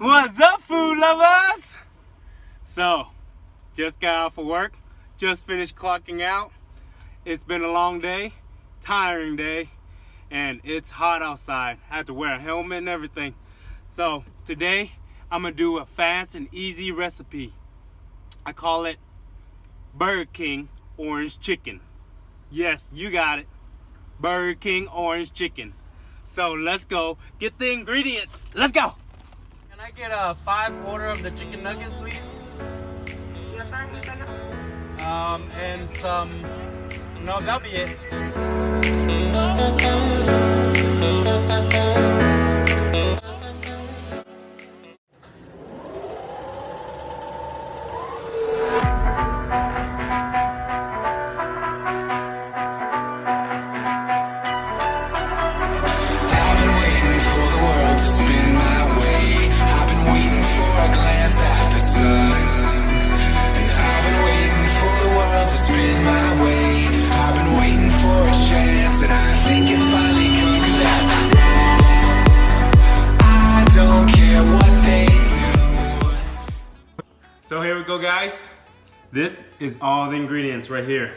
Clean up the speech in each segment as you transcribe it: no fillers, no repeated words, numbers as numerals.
What's up, food lovers? So, just got off of work, just finished clocking out. It's been a long day, tiring day, and it's hot outside. I have to wear a helmet and everything. So, today I'm gonna do a fast and easy recipe. I call it Burger King Orange Chicken. Yes, you got it. Burger King Orange Chicken. So, let's go get the ingredients. Let's go! Can I get a 5 of the chicken nuggets, please? And some, no, that'll be it. So here we go, guys. This is all the ingredients right here.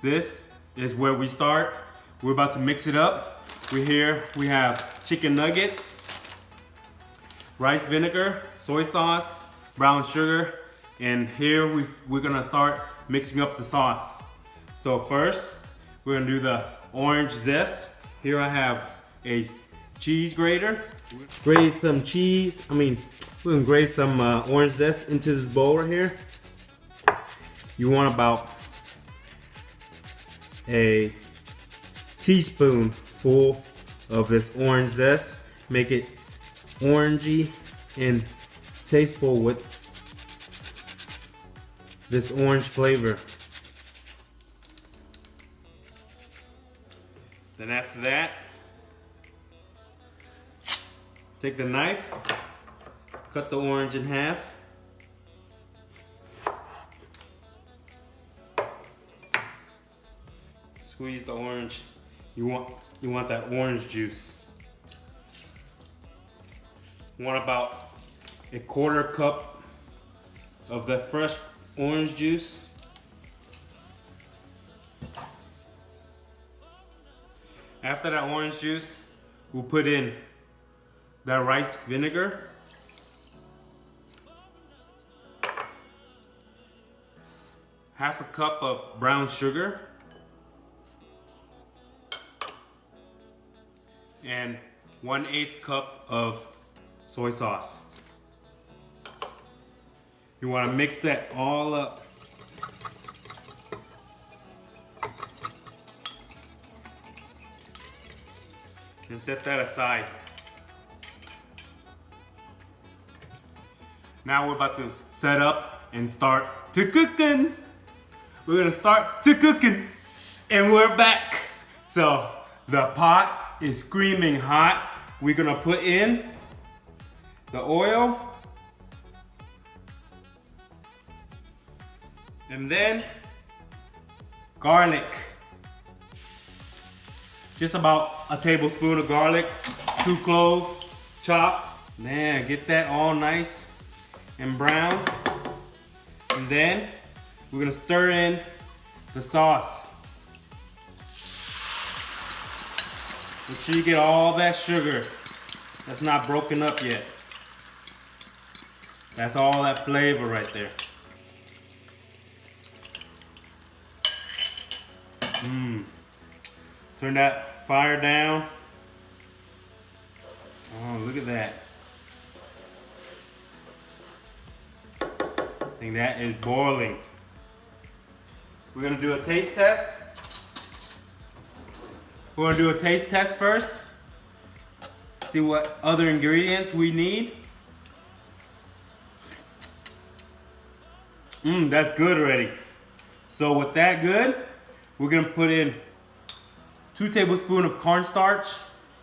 This is where we start. We're about to mix it up. We have chicken nuggets, rice vinegar, soy sauce, brown sugar, and here we're gonna start mixing up the sauce. So first, we're gonna do the Orange Zest. Here I have a cheese grater. Grate some cheese, we're gonna grate some Orange Zest into this bowl right here. You want about a teaspoon full of this Orange Zest. Make it orangey and tasteful with this orange flavor. Then after that, take the knife, cut the orange in half. Squeeze the orange. You want that orange juice. You want about a 1/4 cup of the fresh orange juice. After that orange juice, we'll put in that rice vinegar. Half a cup of brown sugar. And 1/8 cup of soy sauce. You want to mix that all up. And set that aside. Now we're about to set up and start to cooking. We're gonna start to cooking, and we're back. So the pot is screaming hot. We're gonna put in the oil, and then garlic. Just about a tablespoon of garlic, 2 cloves chopped. Man, get that all nice and brown. And then we're gonna stir in the sauce. Make sure you get all that sugar that's not broken up yet. That's all that flavor right there. Turn that fire down. Oh, look at that. I think that is boiling. We're gonna do a taste test. We're gonna do a taste test first. See what other ingredients we need. That's good already. So with that good, we're gonna put in 2 tablespoons of cornstarch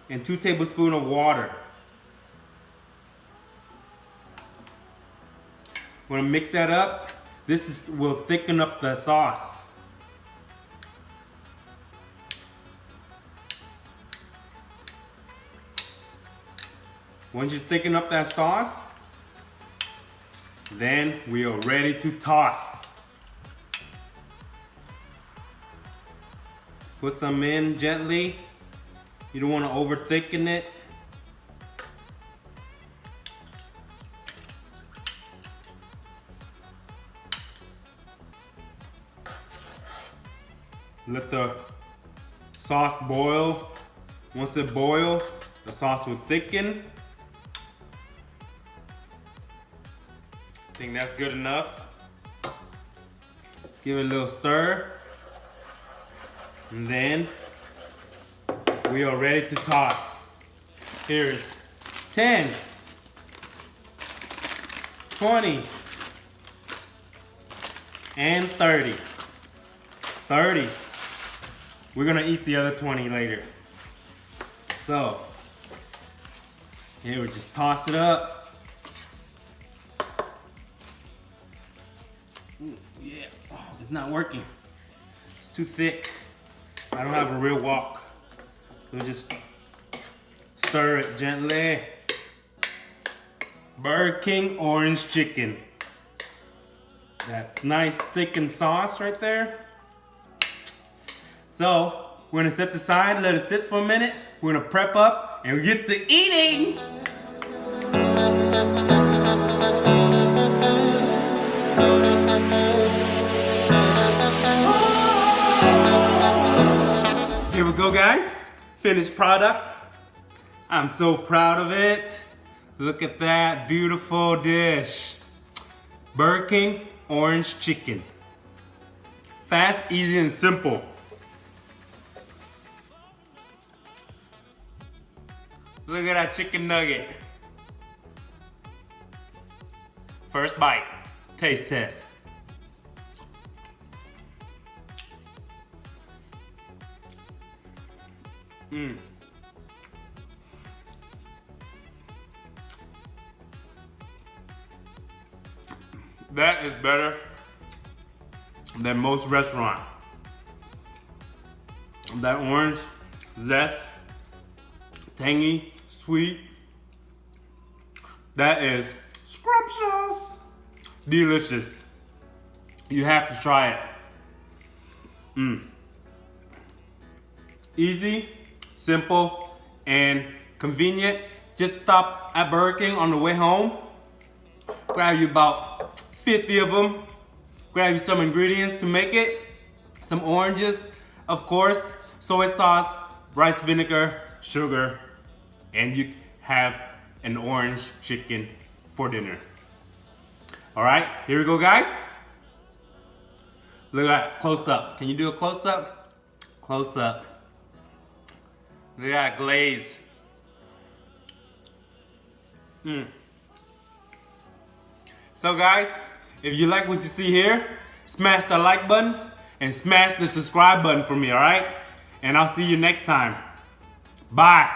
and 2 tablespoons of water. We're gonna mix that up. This will thicken up the sauce. Once you thicken up that sauce, Then we are ready to toss. Put some in gently. You don't want to over thicken it. Let the sauce boil. Once it boils, the sauce will thicken. I think that's good enough. Give it a little stir. And then we are ready to toss. Here's 10, 20, and 30. 30. We're gonna eat the other 20 later. So, here we just toss it up. Ooh, yeah, oh, it's not working. It's too thick. I don't have a real wok. We'll just stir it gently. Burger King orange chicken. That nice thickened sauce right there. So, we're gonna set this aside, let it sit for a minute. We're gonna prep up and we get to eating. Here we go, guys. Finished product. I'm so proud of it. Look at that beautiful dish. Burger King orange chicken. Fast, easy, and simple. Look at that chicken nugget. First bite. Taste test. That is better than most restaurants. That orange zest, tangy, sweet. That is scrumptious, delicious. You have to try it. Easy, simple, and convenient. Just stop at Burger King on the way home. Grab you about 50 of them. Grab you some ingredients to make it. Some oranges, of course, soy sauce, rice vinegar, sugar, and you have an orange chicken for dinner. All right, here we go, guys. Look at that close up. Can you do a close up? Close up. Look at that glaze. So guys, if you like what you see here, smash the like button and smash the subscribe button for me, all right? And I'll see you next time. Bye.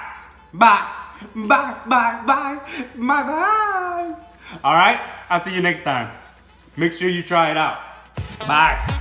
Bye. Bye. Bye. Bye. Bye. Bye. All right, I'll see you next time. Make sure you try it out. Bye.